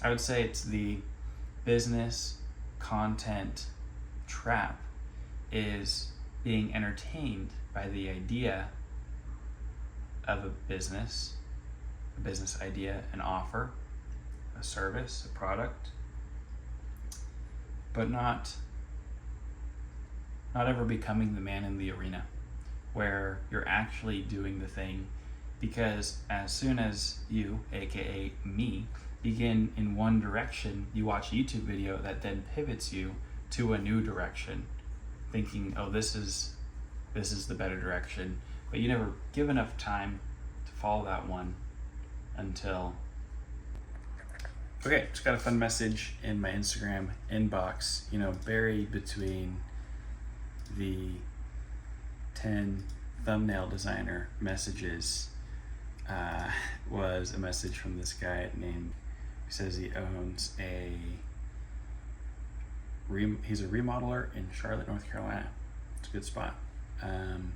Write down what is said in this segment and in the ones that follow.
I would say it's the business content trap, is being entertained by the idea of a business idea, an offer, a service, a product, but not ever becoming the man in the arena where you're actually doing the thing. Because as soon as you, aka me, begin in one direction, you watch a YouTube video that then pivots you to a new direction, thinking, oh, this is the better direction, but you never give enough time to follow that one until... Okay, just got a fun message in my Instagram inbox, buried between the 10 thumbnail designer messages was a message from this guy named, he says he owns he's a remodeler in Charlotte, North Carolina. It's a good spot. And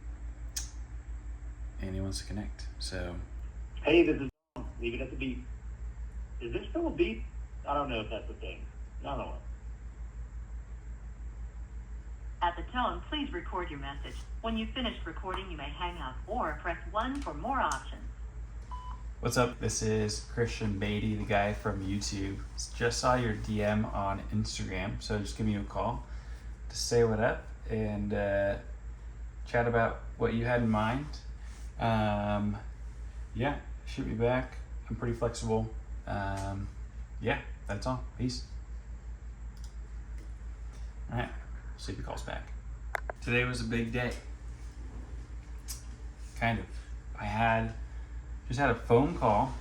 he wants to connect. So, hey, this is Leave It at the Beep. Is there still a beep? I don't know if that's a thing. I don't know. At the tone, please record your message. When you've finished recording, you may hang up or press 1 for more options. What's up? This is Christian Beatty, the guy from YouTube. Just saw your DM on Instagram, so just give me a call to say what up and chat about what you had in mind. Yeah, shoot me back. I'm pretty flexible. Yeah, that's all. Peace. All right, see if he calls back. Today was a big day. Kind of. I just had a phone call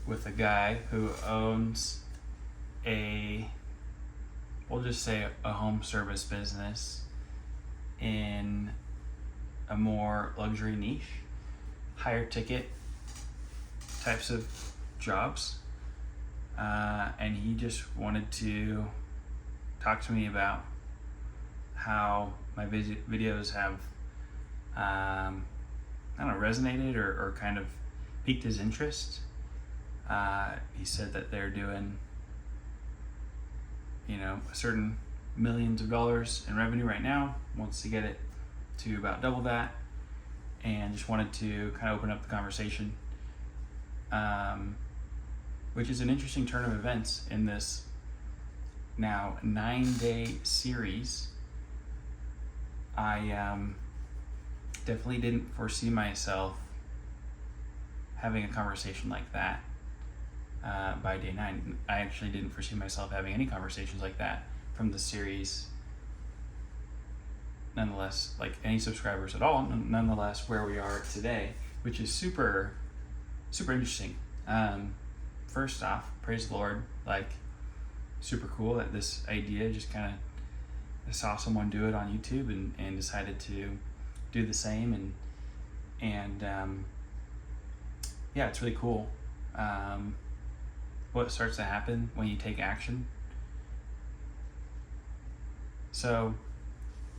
with a guy who owns we'll just say a home service business in a more luxury niche, higher ticket types of jobs. And he just wanted to talk to me about how my videos have, resonated or kind of piqued his interest. He said that they're doing, a certain millions of dollars in revenue right now, wants to get it to about double that, and just wanted to kind of open up the conversation, which is an interesting turn of events in this now 9-day series. I definitely didn't foresee myself having a conversation like that by day 9. I actually didn't foresee myself having any conversations like that from the series. Nonetheless, like any subscribers at all, nonetheless, where we are today, which is super, super interesting. First off, praise the Lord, super cool that this idea just kind of, I saw someone do it on YouTube and decided to do the same, and yeah, it's really cool what starts to happen when you take action. So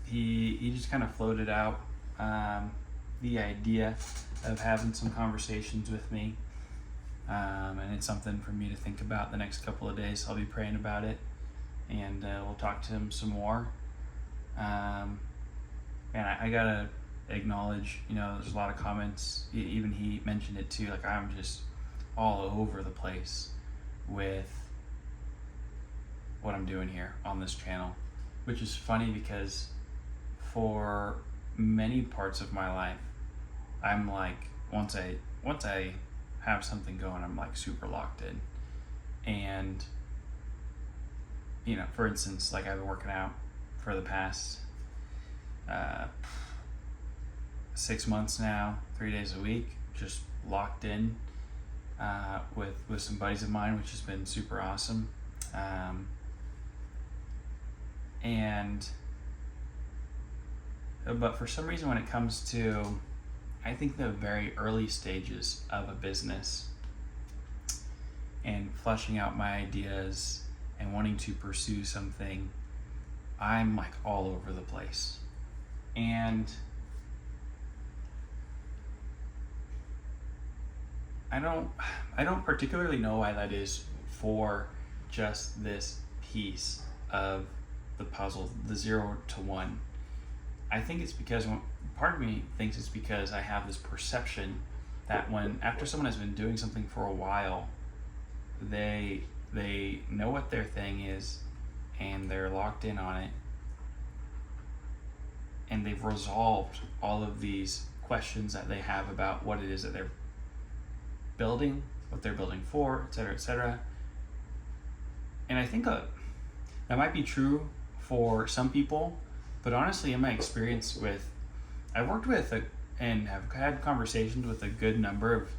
he just kind of floated out the idea of having some conversations with me, and it's something for me to think about the next couple of days. I'll be praying about it, and we'll talk to him some more. And I gotta acknowledge, there's a lot of comments, even he mentioned it too, I'm just all over the place with what I'm doing here on this channel, which is funny because for many parts of my life, I'm once I have something going, I'm super locked in. And for instance, I've been working out for the past 6 months now, 3 days a week, just locked in with some buddies of mine, which has been super awesome. But for some reason, when it comes to, I think, the very early stages of a business and fleshing out my ideas and wanting to pursue something, I'm all over the place. And I don't particularly know why that is for just this piece of the puzzle, the 0 to 1. I think it's because part of me thinks it's because I have this perception that after someone has been doing something for a while, they know what their thing is and they're locked in on it, and they've resolved all of these questions that they have about what it is that they're building, what they're building for, etc., etc. And I think that might be true for some people, but honestly, in my experience I've worked with and have had conversations with a good number of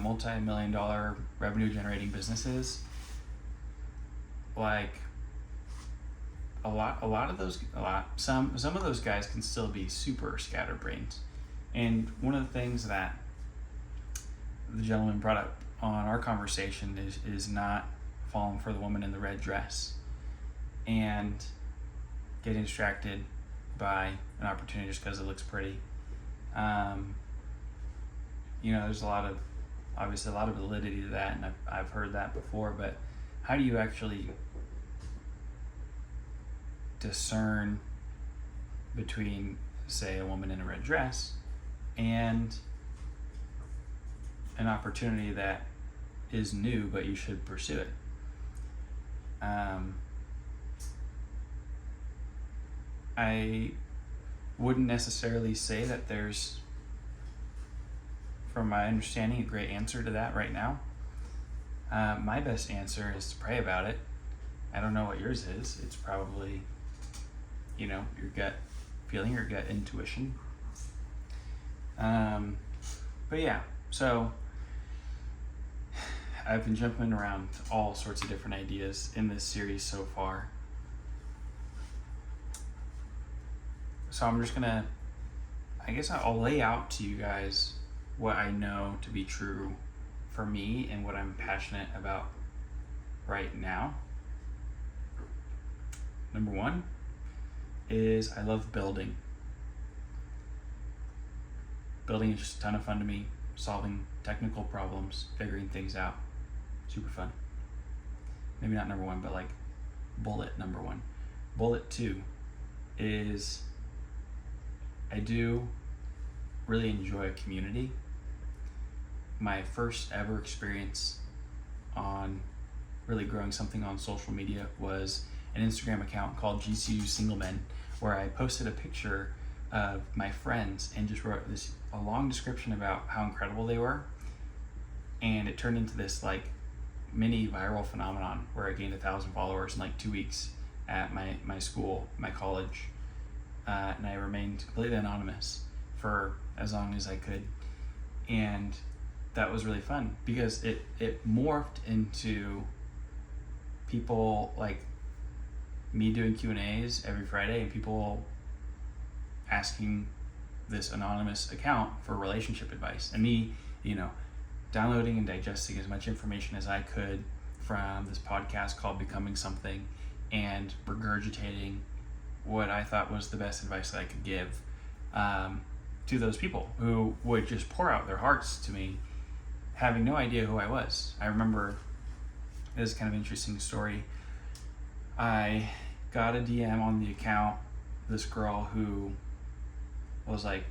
multi-million-dollar revenue-generating businesses. Like some of those guys can still be super scatterbrained. And one of the things that the gentleman brought up on our conversation is not falling for the woman in the red dress and getting distracted by an opportunity just because it looks pretty. There's obviously a lot of validity to that, and I've heard that before, but how do you actually discern between, say, a woman in a red dress and an opportunity that is new but you should pursue it? I wouldn't necessarily say that there's, from my understanding, a great answer to that right now. My best answer is to pray about it. I don't know what yours is. It's probably, your gut feeling, your gut intuition. But yeah, so I've been jumping around all sorts of different ideas in this series so far. So I'm just gonna, I'll lay out to you guys what I know to be true for me and what I'm passionate about right now. Number one is I love building. Building is just a ton of fun to me. Solving technical problems, figuring things out, super fun. Maybe not number one, but like bullet number one. Bullet two is I do really enjoy a community. My first ever experience on really growing something on social media was an Instagram account called GCU Singlemen, where I posted a picture of my friends and just wrote a long description about how incredible they were, and it turned into this like mini viral phenomenon where I gained 1,000 followers in like 2 weeks at my school, my college, and I remained completely anonymous for as long as I could, and that was really fun because it morphed into people like me doing Q&As every Friday and people asking this anonymous account for relationship advice, and me, downloading and digesting as much information as I could from this podcast called Becoming Something and regurgitating what I thought was the best advice that I could give to those people who would just pour out their hearts to me, having no idea who I was. I remember, this is kind of an interesting story. I got a DM on the account, this girl who was like,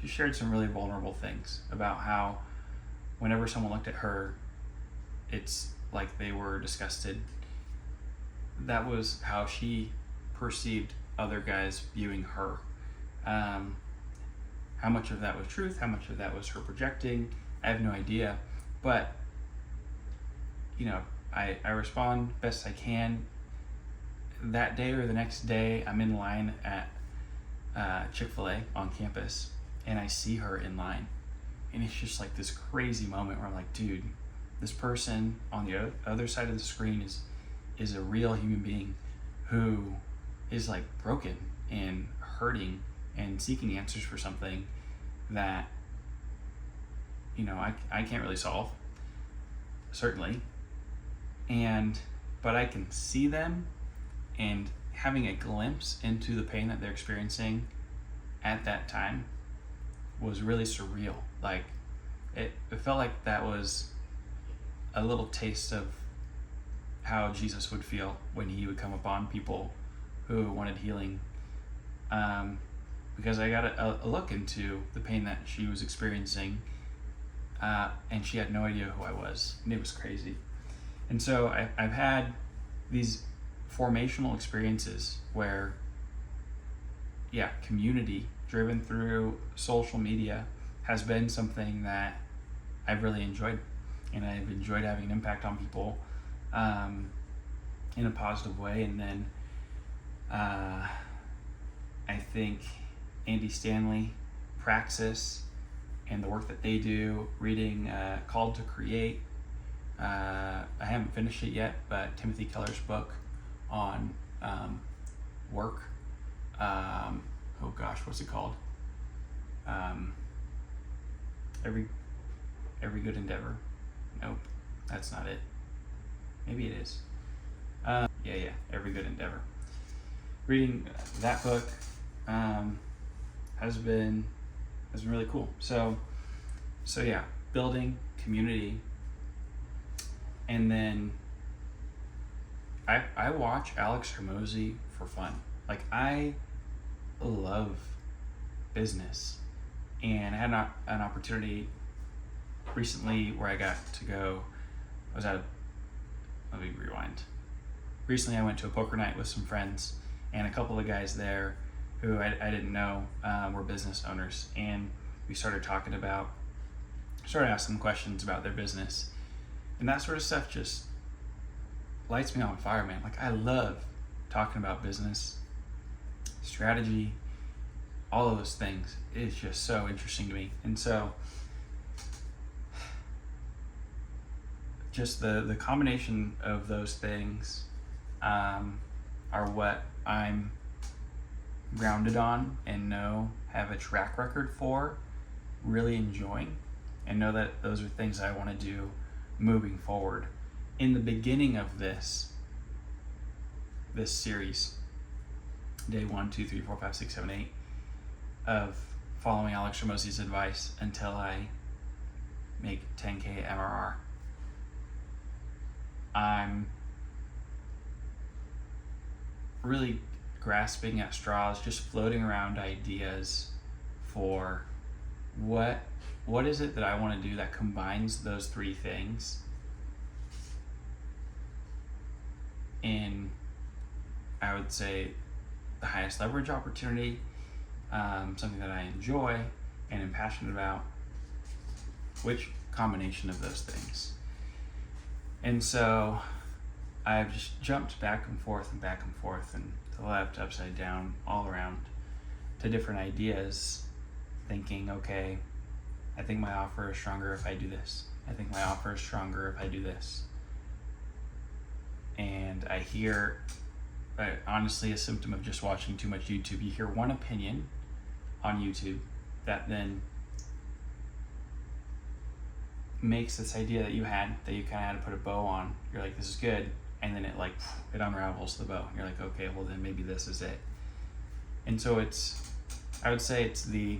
she shared some really vulnerable things about how whenever someone looked at her, it's like they were disgusted. That was how she perceived other guys viewing her. How much of that was truth, how much of that was her projecting, I have no idea. But, I respond best I can. That day or the next day, I'm in line at Chick-fil-A on campus, and I see her in line. And it's just like this crazy moment where I'm like, dude, this person on the other side of the screen is a real human being who is like broken and hurting and seeking answers for something that, I can't really solve, certainly. But I can see them, and having a glimpse into the pain that they're experiencing at that time was really surreal. Like it felt like that was a little taste of how Jesus would feel when he would come upon people who wanted healing, because I got a look into the pain that she was experiencing, and she had no idea who I was, and it was crazy. And so I've had these formational experiences where, community driven through social media has been something that I've really enjoyed, and I've enjoyed having an impact on people in a positive way. And then I think Andy Stanley, Praxis, and the work that they do, reading Called to Create. I haven't finished it yet, but Timothy Keller's book on work. What's it called? Every Good Endeavor. Nope, that's not it. Maybe it is. Every Good Endeavor. Reading that book has been really cool. So building community. And then I watch Alex Hormozi for fun. Like, I love business, and I had an opportunity recently where I got to go. Let me rewind. Recently I went to a poker night with some friends, and a couple of guys there who I didn't know were business owners, and we started asking them questions about their business, and that sort of stuff just lights me on fire, man. Like, I love talking about business, strategy, all of those things. It's just so interesting to me. And so just the combination of those things are what I'm grounded on and have a track record for really enjoying, and know that those are things I want to do moving forward. In the beginning of this series, day 1, 2, 3, 4, 5, 6, 7, 8 of following Alex Hormozi's advice until I make 10K MRR, I'm really grasping at straws, just floating around ideas for what is it that I want to do that combines those three things in, I would say, the highest leverage opportunity, something that I enjoy and am passionate about. Which combination of those things? And so I've just jumped back and forth and to the left, upside down, all around, to different ideas, thinking, okay, I think my offer is stronger if I do this. I think my offer is stronger if I do this. And I hear, honestly, a symptom of just watching too much YouTube. You hear one opinion on YouTube that then makes this idea that you kind of had to put a bow on. You're like, this is good. And then it unravels the bow. You're like, okay, well then maybe this is it. And so I would say it's the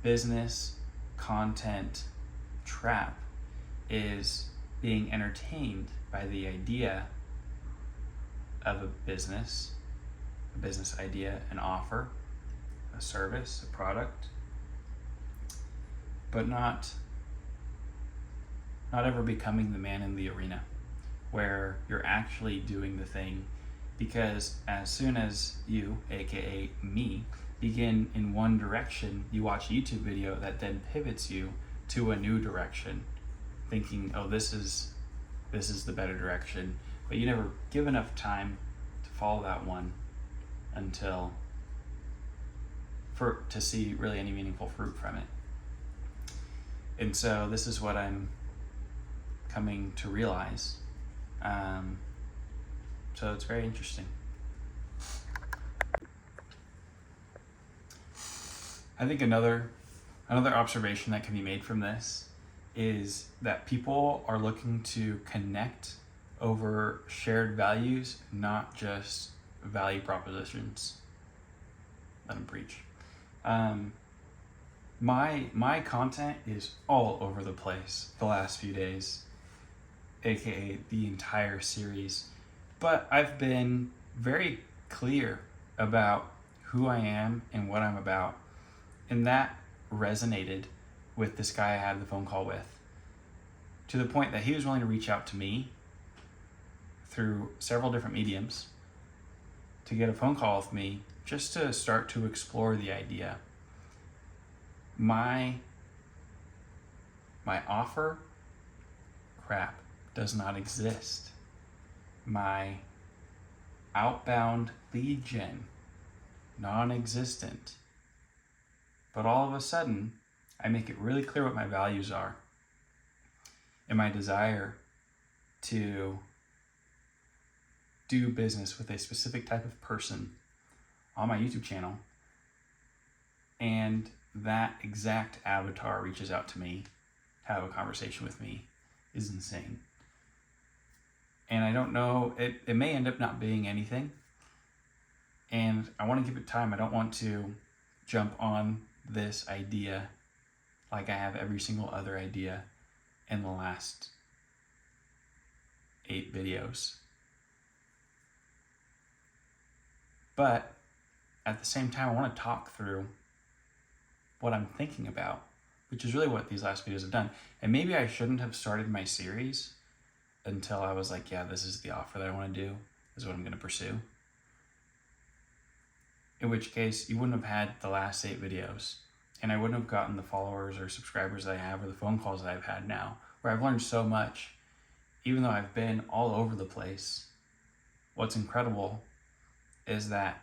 business content trap, is being entertained by the idea of a business idea, an offer, a service, a product, but not ever becoming the man in the arena where you're actually doing the thing. Because as soon as you, aka me, begin in one direction, you watch a YouTube video that then pivots you to a new direction, thinking, oh, this is the better direction, but you never give enough time to follow that one to see really any meaningful fruit from it. And so this is what I'm coming to realize. So it's very interesting. I think another observation that can be made from this is that people are looking to connect over shared values, not just value propositions. Let them preach. My content is all over the place the last few days. aka the entire series. But I've been very clear about who I am and what I'm about. And that resonated with this guy I had the phone call with, to the point that he was willing to reach out to me through several different mediums to get a phone call with me just to start to explore the idea. My offer, crap, does not exist. My outbound lead gen, non-existent. But all of a sudden, I make it really clear what my values are and my desire to do business with a specific type of person on my YouTube channel. And that exact avatar reaches out to me to have a conversation with me is insane. And I don't know, it may end up not being anything. And I want to give it time. I don't want to jump on this idea like I have every single other idea in the last 8 videos. But at the same time, I want to talk through what I'm thinking about, which is really what these last videos have done. And maybe I shouldn't have started my series until I was like, yeah, this is the offer that I want to do, this is what I'm going to pursue. In which case, you wouldn't have had the last 8 videos, and I wouldn't have gotten the followers or subscribers that I have or the phone calls that I've had now, where I've learned so much, even though I've been all over the place. What's incredible is that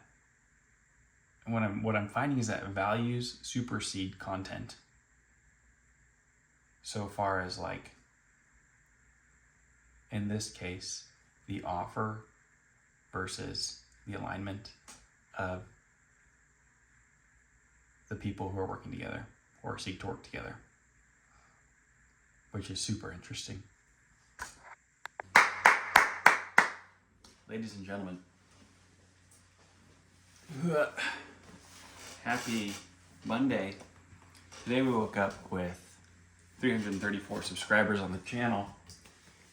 what I'm finding is that values supersede content. So far as, like, in this case, the offer versus the alignment of the people who are working together or seek to work together, which is super interesting. Ladies and gentlemen, happy Monday. Today we woke up with 334 subscribers on the channel,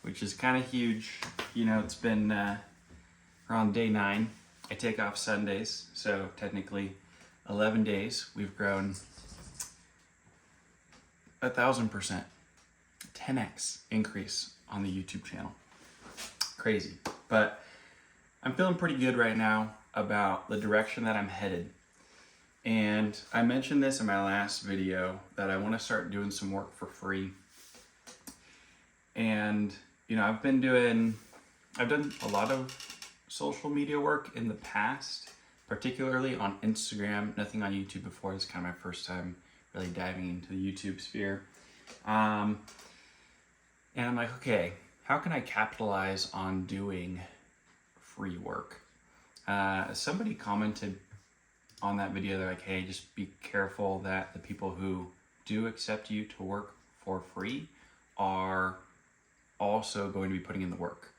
which is kind of huge. You know, it's been we're on day 9. I take off Sundays, so technically 11 days. We've grown 1,000%, 10x increase on the YouTube channel. Crazy, but I'm feeling pretty good right now about the direction that I'm headed. And I mentioned this in my last video that I want to start doing some work for free. And, you know, I've done a lot of social media work in the past, particularly on Instagram, nothing on YouTube before. It's kind of my first time really diving into the YouTube sphere. And I'm like, okay, how can I capitalize on doing free work? Somebody commented on that video, they're like, hey, just be careful that the people who do accept you to work for free are also going to be putting in the work.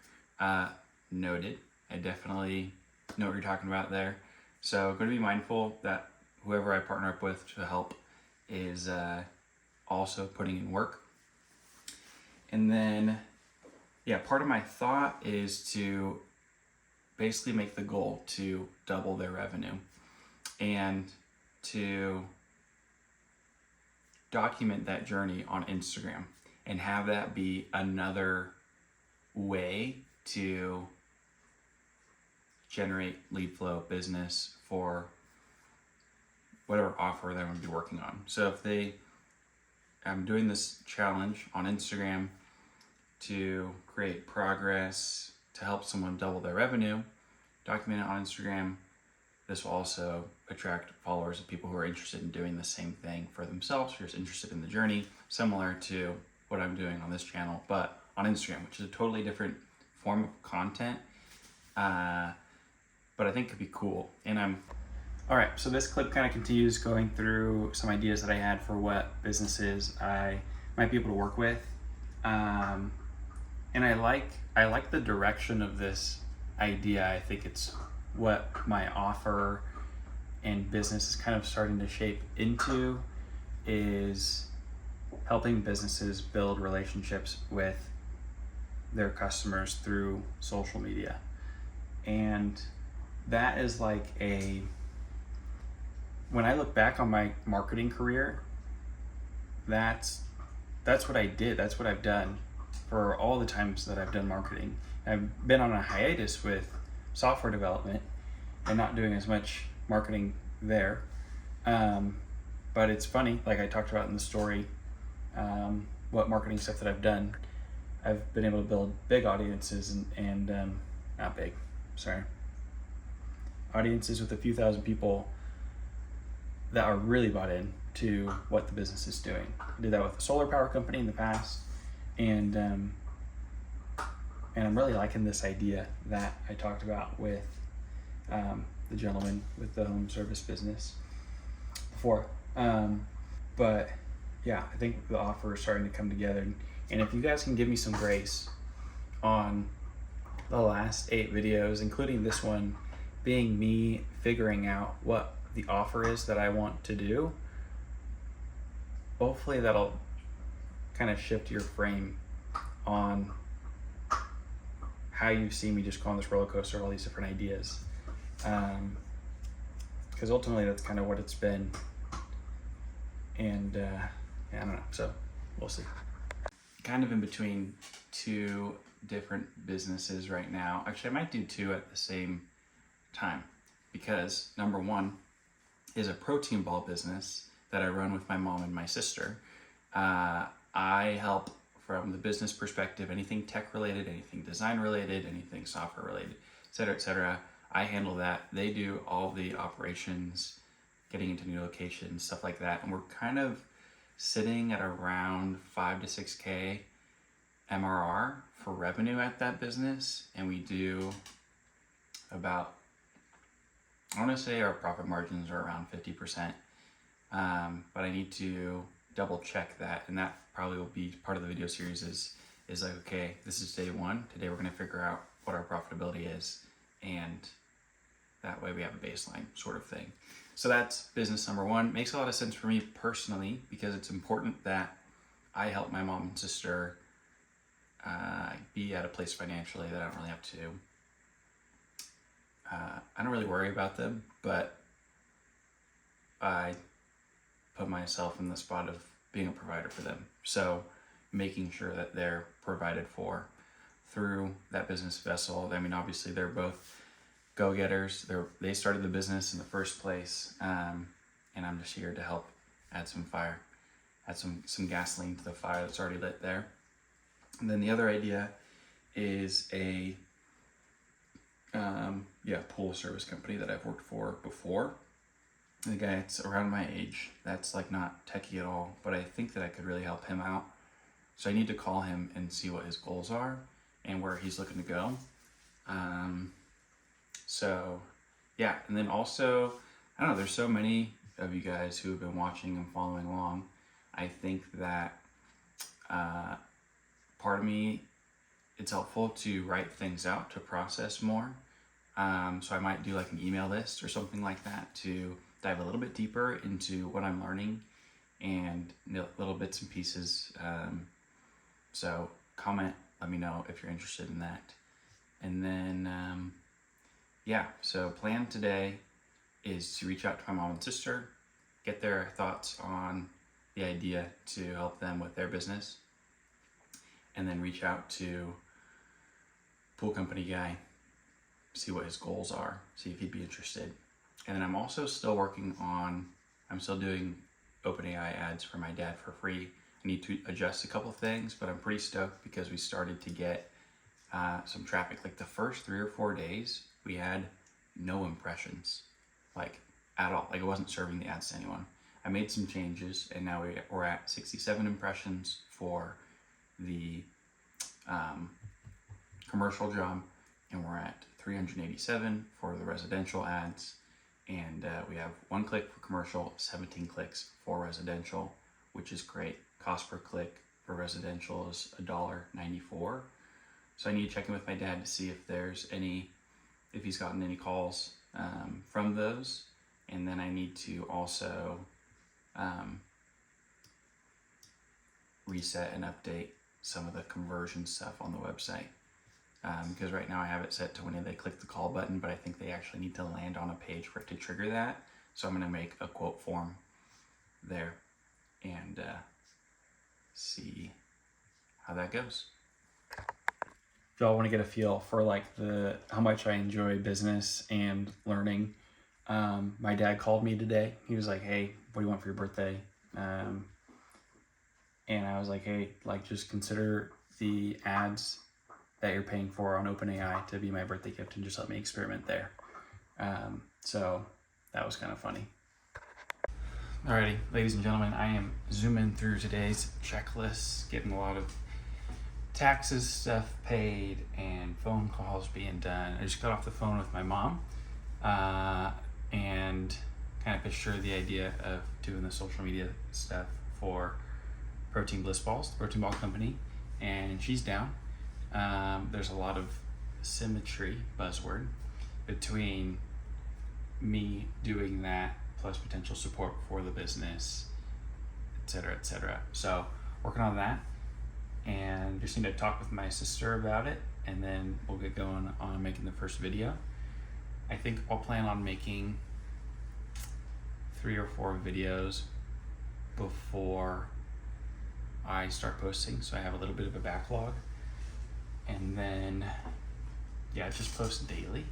Noted. I definitely know what you're talking about there. So I'm going to be mindful that whoever I partner up with to help is also putting in work. And then, yeah, part of my thought is to basically make the goal to double their revenue and to document that journey on Instagram and have that be another way to generate lead flow business for whatever offer that I'm going to be working on. So if I'm doing this challenge on Instagram to create progress to help someone double their revenue, document it on Instagram. This will also attract followers of people who are interested in doing the same thing for themselves, who are interested in the journey, similar to what I'm doing on this channel, but on Instagram, which is a totally different form of content, but I think could be cool. And all right, so this clip kind of continues going through some ideas that I had for what businesses I might be able to work with. And I like the direction of this idea. I think it's what my offer and business is kind of starting to shape into, is helping businesses build relationships with their customers through social media. And that is like when I look back on my marketing career, that's what I did. That's what I've done for all the times that I've done marketing. I've been on a hiatus with software development and not doing as much marketing there. But it's funny, like I talked about in the story, what marketing stuff that I've done. I've been able to build big audiences and not big, sorry, audiences with a few thousand people that are really bought in to what the business is doing. I did that with a solar power company in the past, and I'm really liking this idea that I talked about with the gentleman with the home service business before. But yeah, I think the offer is starting to come together. And if you guys can give me some grace on the last 8 videos, including this one, being me figuring out what the offer is that I want to do, hopefully that'll kind of shift your frame on how you see me just go on this roller coaster of all these different ideas. Because ultimately that's kind of what it's been. And yeah, I don't know, so we'll see. Kind of in between 2 different businesses right now. Actually, I might do 2 at the same time, because number 1 is a protein ball business that I run with my mom and my sister. I help from the business perspective, anything tech related, anything design related, anything software related, et cetera, et cetera. I handle that. They do all the operations, getting into new locations, stuff like that. And we're kind of sitting at around 5 to 6K MRR for revenue at that business. And we do about, I want to say our profit margins are around 50%. But I need to double check that. And that probably will be part of the video series is like, okay, this is day 1. Today we're going to figure out what our profitability is. And that way we have a baseline sort of thing. So that's business number 1. Makes a lot of sense for me personally, because it's important that I help my mom and sister be at a place financially that I don't really have to. I don't really worry about them, but I put myself in the spot of being a provider for them. So making sure that they're provided for through that business vessel. I mean, obviously they're both go-getters. They started the business in the first place, and I'm just here to help add some fire, add some gasoline to the fire that's already lit there. And then the other idea is a pool service company that I've worked for before. The guy that's around my age, that's like not techie at all, but I think that I could really help him out. So I need to call him and see what his goals are and where he's looking to go. So yeah, and then also, I don't know, there's so many of you guys who have been watching and following along. I think that part of me, it's helpful to write things out to process more. So I might do like an email list or something like that to dive a little bit deeper into what I'm learning and little bits and pieces. So comment, let me know if you're interested in that. And then, so plan today is to reach out to my mom and sister, get their thoughts on the idea to help them with their business, and then reach out to pool company guy, see what his goals are, see if he'd be interested. And then I'm also still I'm still doing OpenAI ads for my dad for free. I need to adjust a couple things, but I'm pretty stoked because we started to get some traffic. Like the first 3 or 4 days, we had no impressions, like at all. Like it wasn't serving the ads to anyone. I made some changes, and now we're at 67 impressions for the commercial job, and we're at 387 for the residential ads. And we have 1 click for commercial, 17 clicks for residential, which is great. Cost per click for residential is $1.94. So I need to check in with my dad to see if he's gotten any calls from those. And then I need to also reset and update some of the conversion stuff on the website. Because right now I have it set to when they click the call button, but I think they actually need to land on a page for it to trigger that. So I'm going to make a quote form there and see how that goes. If y'all want to get a feel for like how much I enjoy business and learning, my dad called me today. He was like, "Hey, what do you want for your birthday?" And I was like, "Hey, like just consider the ads that you're paying for on OpenAI to be my birthday gift and just let me experiment there." So that was kind of funny. Alrighty, ladies and gentlemen, I am zooming through today's checklist, getting a lot of taxes stuff paid and phone calls being done. I just got off the phone with my mom and kind of pitched her the idea of doing the social media stuff for Bliss Balls, the protein ball company, and she's down. There's a lot of symmetry, buzzword, between me doing that plus potential support for the business, etc., etc. So working on that, and just need to talk with my sister about it, and then we'll get going on making the first video. I think I'll plan on making 3 or 4 videos before I start posting, so I have a little bit of a backlog. And then, yeah, just post daily.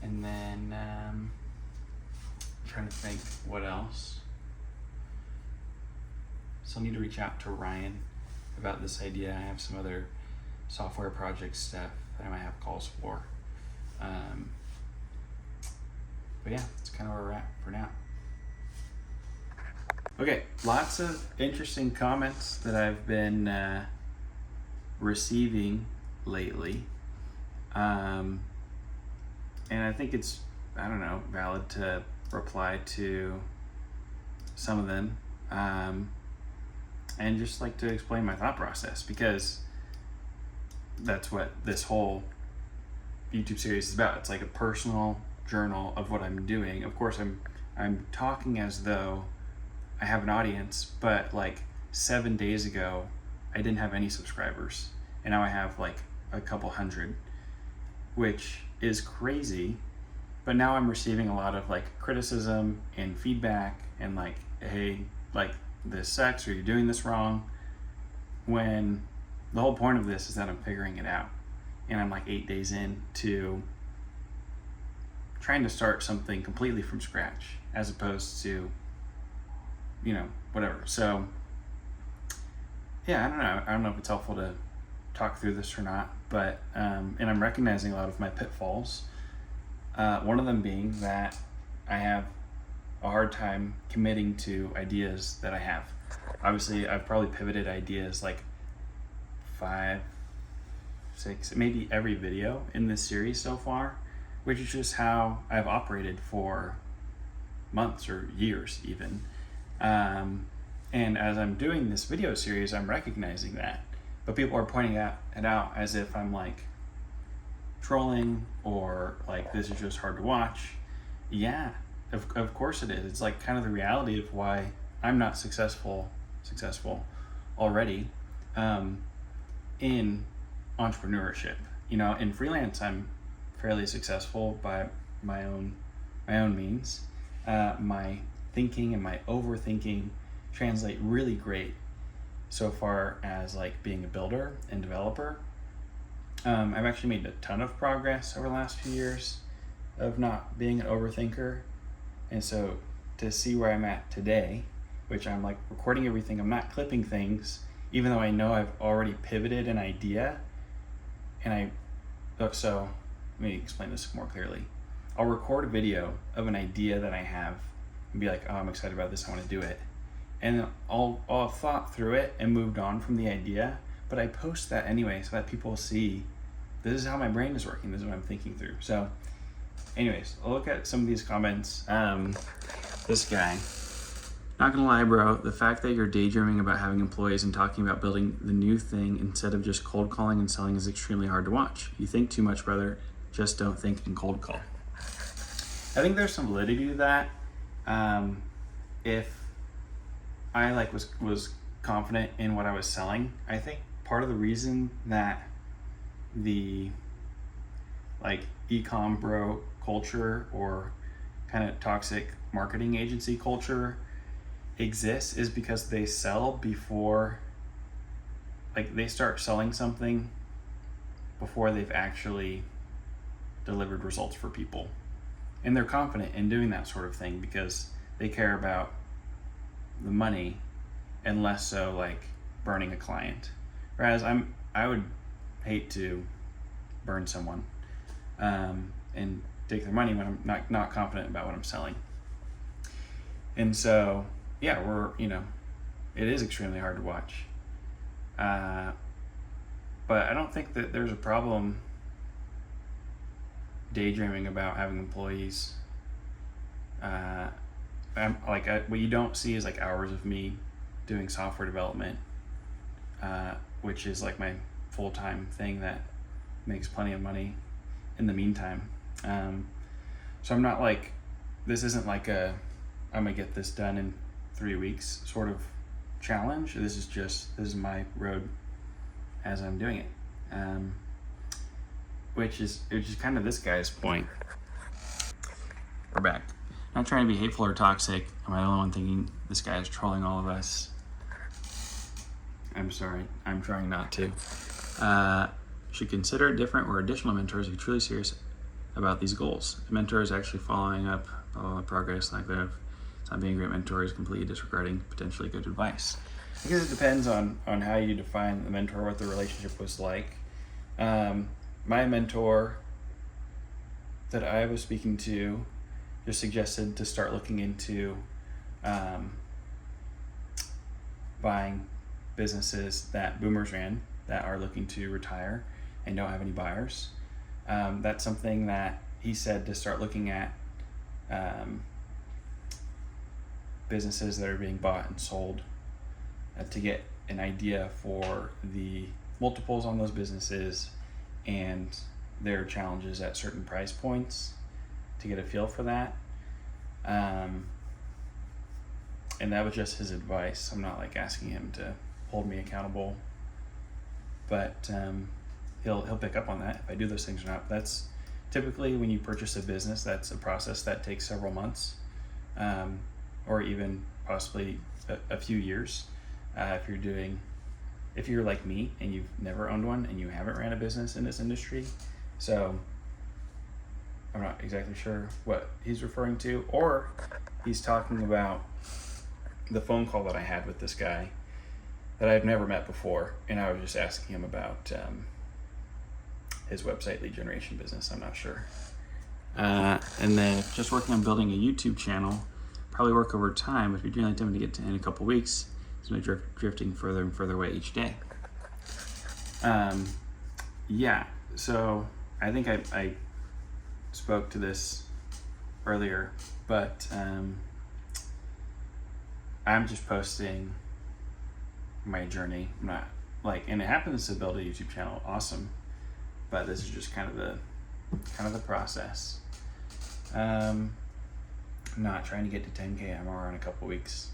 And then, I'm trying to think what else. So I need to reach out to Ryan about this idea. I have some other software project stuff that I might have calls for. But yeah, that's kind of where we're at for now. Okay, lots of interesting comments that I've been receiving lately. And I think it's, I don't know, valid to reply to some of them. And just like to explain my thought process, because that's what this whole YouTube series is about. It's like a personal journal of what I'm doing. Of course, I'm talking as though I have an audience, but like 7 days ago, I didn't have any subscribers, and now I have like a couple hundred, which is crazy. But now I'm receiving a lot of like criticism and feedback and like, hey, like this sucks, or you're doing this wrong, when the whole point of this is that I'm figuring it out. And I'm like 8 days in to trying to start something completely from scratch, as opposed to, you know, whatever. So yeah, I don't know if it's helpful to talk through this or not, but and I'm recognizing a lot of my pitfalls. One of them being that I have a hard time committing to ideas that I have. Obviously, I've probably pivoted ideas like 5, 6, maybe every video in this series so far, which is just how I've operated for months or years even. And as I'm doing this video series, I'm recognizing that, but people are pointing it out as if I'm like trolling, or like this is just hard to watch. Yeah, of course it is. It's like kind of the reality of why I'm not successful already in entrepreneurship. You know, in freelance, I'm fairly successful by my own means. My thinking and my overthinking translate really great so far as like being a builder and developer. I've actually made a ton of progress over the last few years of not being an overthinker. And so to see where I'm at today, which I'm like recording everything, I'm not clipping things, even though I know I've already pivoted an idea. And so let me explain this more clearly. I'll record a video of an idea that I have and be like, oh, I'm excited about this, I want to do it. And then I'll have thought through it and moved on from the idea, but I post that anyway so that people see this is how my brain is working, this is what I'm thinking through. So anyways, I'll look at some of these comments. This guy, not gonna lie, bro, the fact that you're daydreaming about having employees and talking about building the new thing instead of just cold calling and selling is extremely hard to watch. You think too much, brother. Just don't think and cold call. I think there's some validity to that. If I like was confident in what I was selling. I think part of the reason that the like e-com bro culture or kind of toxic marketing agency culture exists is because they sell before, like they start selling something before they've actually delivered results for people. And they're confident in doing that sort of thing because they care about the money and less so like burning a client. Whereas I would hate to burn someone and take their money when I'm not confident about what I'm selling. And so, yeah, it is extremely hard to watch. But I don't think that there's a problem daydreaming about having employees. What you don't see is like hours of me doing software development, which is like my full-time thing that makes plenty of money in the meantime. So I'm not like, this isn't like I'm gonna get this done in 3 weeks sort of challenge. This is my road as I'm doing it. Which is kind of this guy's point. We're back. Not trying to be hateful or toxic. Am I the only one thinking this guy is trolling all of us? I'm sorry. I'm trying not to. Should consider different or additional mentors if you're truly serious about these goals. A mentor is actually following up on progress, like that. It's not being a great mentor is completely disregarding potentially good advice. Because it depends on how you define the mentor, what the relationship was like. My mentor that I was speaking to just suggested to start looking into buying businesses that boomers ran that are looking to retire and don't have any buyers. That's something that he said to start looking at, businesses that are being bought and sold, to get an idea for the multiples on those businesses and their challenges at certain price points, to get a feel for that. And that was just his advice. I'm not like asking him to hold me accountable, but he'll pick up on that if I do those things or not. That's typically when you purchase a business, that's a process that takes several months, or even possibly a few years. If you're like me and you've never owned one and you haven't ran a business in this industry. So I'm not exactly sure what he's referring to, or he's talking about the phone call that I had with this guy that I've never met before, and I was just asking him about his website lead generation business. I'm not sure. And then just working on building a YouTube channel, probably work over time. If you're doing like to get to in a couple weeks, it's going to be drifting further and further away each day. Yeah, so I think I spoke to this earlier, but I'm just posting my journey. I'm not like, and it happens to build a YouTube channel, awesome, but this is just kind of the process. I'm not trying to get to 10K MRR in a couple weeks.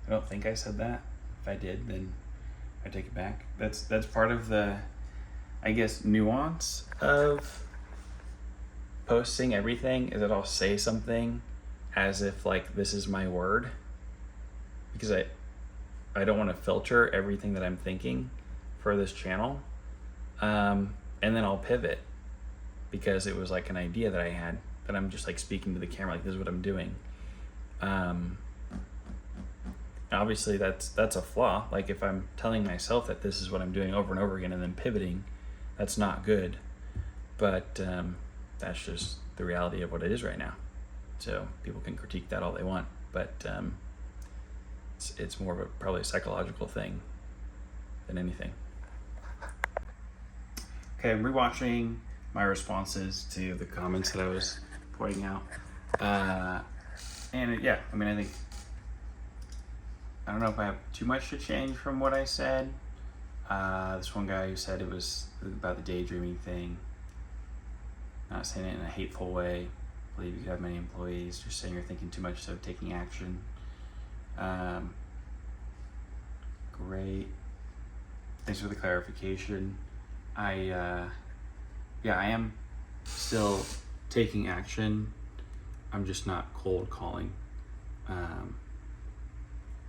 I don't think I said that. If I did, then I take it back. That's part of the, I guess, nuance of posting everything, is that I'll say something as if like this is my word, because I don't want to filter everything that I'm thinking for this channel, and then I'll pivot because it was like an idea that I had that I'm just like speaking to the camera, like this is what I'm doing. Obviously that's a flaw. Like if I'm telling myself that this is what I'm doing over and over again and then pivoting, that's not good. But that's just the reality of what it is right now. So people can critique that all they want, but it's more of probably a psychological thing than anything. Okay, I'm rewatching my responses to the comments that I was pointing out. And yeah, I mean, I don't know if I have too much to change from what I said. This one guy who said it was about the daydreaming thing, not saying it in a hateful way. I believe you could have many employees, just saying you're thinking too much, so taking action. Great. Thanks for the clarification. I am still taking action. I'm just not cold calling.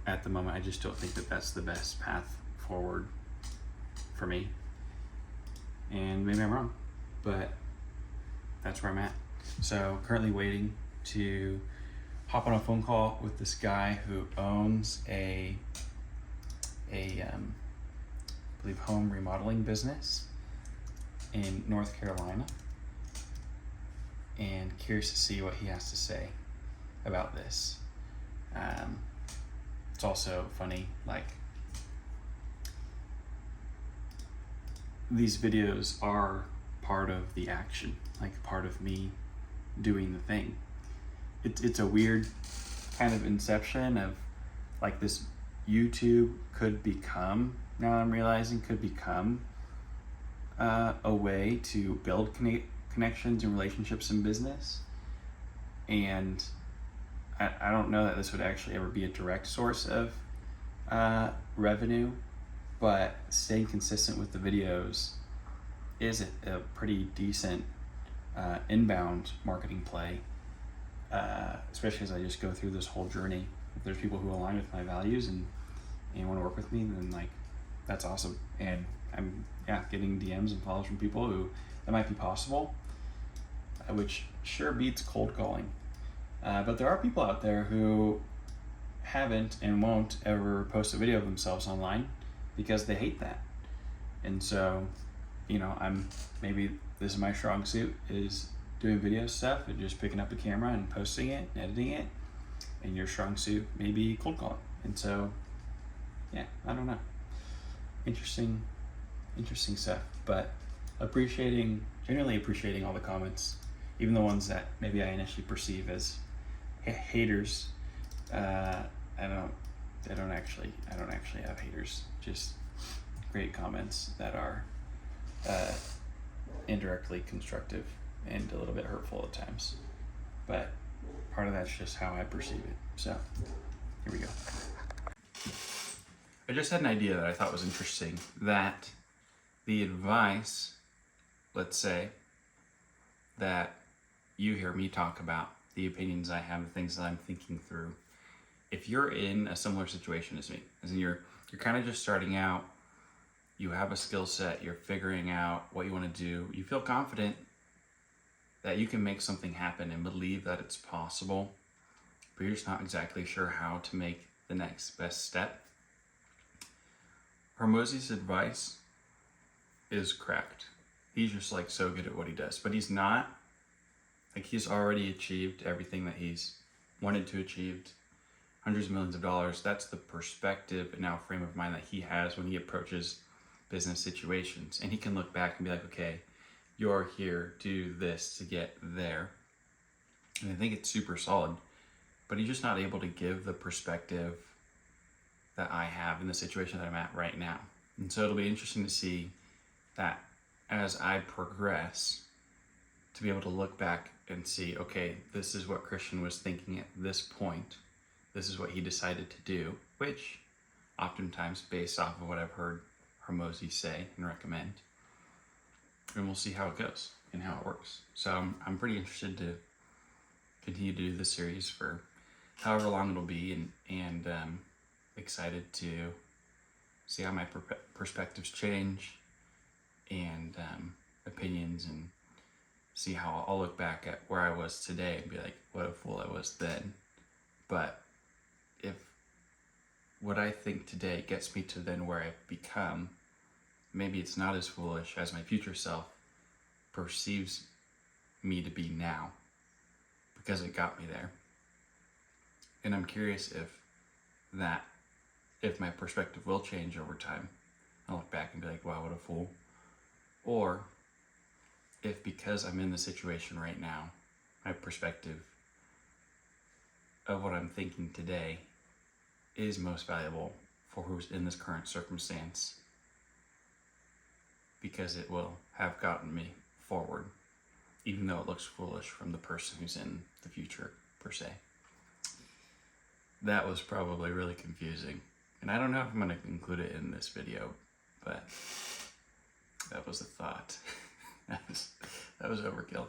At the moment, I just don't think that that's the best path forward for me. And maybe I'm wrong, but that's where I'm at. So currently waiting to hop on a phone call with this guy who owns a I believe home remodeling business in North Carolina, and curious to see what he has to say about this. It's also funny, like, these videos are part of the action, like part of me doing the thing. It's a weird kind of inception of like this YouTube could become, now I'm realizing, could become a way to build connections and relationships in business. And I don't know that this would actually ever be a direct source of revenue, but staying consistent with the videos is a pretty decent inbound marketing play, especially as I just go through this whole journey. If there's people who align with my values and want to work with me, then like, that's awesome. And I'm getting DMs and follows from people who that might be possible, which sure beats cold calling. But there are people out there who haven't and won't ever post a video of themselves online because they hate that. And so, maybe this is my strong suit, is doing video stuff and just picking up a camera and posting it and editing it. And your strong suit may be cold calling. And so, I don't know. Interesting stuff. But genuinely appreciating all the comments, even the ones that maybe I initially perceive as haters. I don't actually have haters. Just great comments that are indirectly constructive and a little bit hurtful at times. But part of that's just how I perceive it. So here we go. I just had an idea that I thought was interesting, that the advice, let's say, that you hear me talk about, the opinions I have, the things that I'm thinking through, if you're in a similar situation as me, as in you're kind of just starting out, you have a skill set, you're figuring out what you want to do, you feel confident that you can make something happen and believe that it's possible, but you're just not exactly sure how to make the next best step. Hormozi's advice is correct. He's just like so good at what he does, but he's not, like, he's already achieved everything that he's wanted to achieve, hundreds of millions of dollars. That's the perspective and now frame of mind that he has when he approaches business situations. And he can look back and be like, okay, you're here, do this to get there. And I think it's super solid, but he's just not able to give the perspective that I have in the situation that I'm at right now. And so it'll be interesting to see that as I progress, to be able to look back and see, okay, this is what Christian was thinking at this point. This is what he decided to do, which oftentimes based off of what I've heard Hormozi say and recommend. And we'll see how it goes and how it works. So I'm pretty interested to continue to do this series for however long it'll be, and excited to see how my perspectives change and opinions, and see how I'll look back at where I was today and be like, what a fool I was then. But if what I think today gets me to then where I've become, maybe it's not as foolish as my future self perceives me to be now, because it got me there. And I'm curious if my perspective will change over time. I'll look back and be like, wow, what a fool. Or if because I'm in the situation right now, my perspective of what I'm thinking today is most valuable for who's in this current circumstance, because it will have gotten me forward, even though it looks foolish from the person who's in the future, per se. That was probably really confusing, And I don't know if I'm going to include it in this video, but that was a thought. That was overkill.